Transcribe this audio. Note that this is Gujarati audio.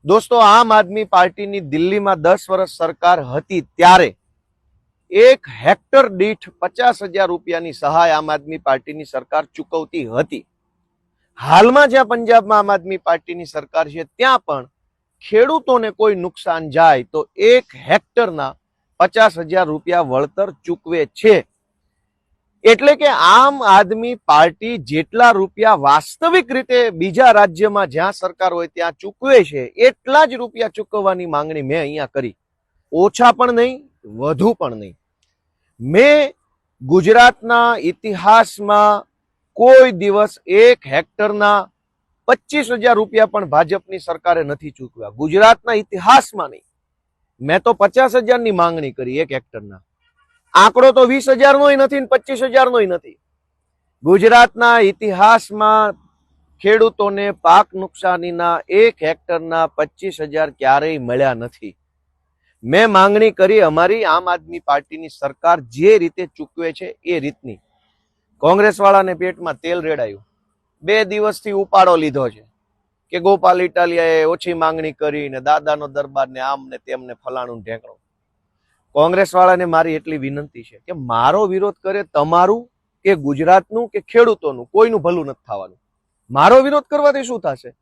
दोस्तों आम आदमी पार्टी नी दिल्ली में 10 वर्ष सरकार हती त्यारे 1 हेक्टर दीठ 50,000 રૂપિયાની સહાય આમ આદમી પાર્ટીની સરકાર ચૂકવતી હતી। હાલમાં જ્યાં પંજાબમાં આમ આદમી પાર્ટીની સરકાર છે ત્યાં પણ ખેડૂતોને કોઈ નુકસાન જાય તો 1 હેક્ટરના 50,000 રૂપિયા વળતર ચૂકવે છે। એટલે કે આમ આદમી પાર્ટી જેટલા રૂપિયા વાસ્તવિક રીતે બીજા રાજ્યમાં જ્યાં સરકાર હોય ત્યાં ચૂકવે છે એટલા જ રૂપિયા ચૂકવવાની માંગણી મેં અહીંયા કરી। ઓછા પણ નહીં, વધુ પણ નહીં। મેં ગુજરાતના ઇતિહાસમાં કોઈ દિવસ 1 હેક્ટરના 25,000 રૂપિયા પણ ભાજપની સરકારે નથી ચૂકવ્યા। ગુજરાતના ઇતિહાસમાં નહીં। મેં તો 50,000 ની માંગણી કરી 1 હેક્ટરના। આંકડો તો 20,000 નોય નથી ને 25,000 નોય નથી। ગુજરાતના ઇતિહાસમાં ખેડૂતોને પાક નુકસાનીના 1 હેક્ટરના 25,000 ક્યારેય મળ્યા નથી। મેં માંગણી કરી અમારી આમ આદમી પાર્ટીની સરકાર જે રીતે ચૂકવે છે એ રીતની। કોંગ્રેસ વાળાને પેટમાં તેલ રેડાયું। 2 દિવસથી ઉપાડો લીધો છે કે ગોપાલ ઇટાલિયાએ ઓછી માંગણી કરી ને દાદાનો દરબાર ને આમ ને તેમ ને ફલાણું ઢેકણું। કોંગ્રેસ વાળાને મારી એટલી વિનંતી છે કે મારો વિરોધ કરે તમારું કે ગુજરાતનું કે ખેડૂતોનું કોઈનું ભલું નથી થવાનું। મારો વિરોધ કરવાથી શું થશે?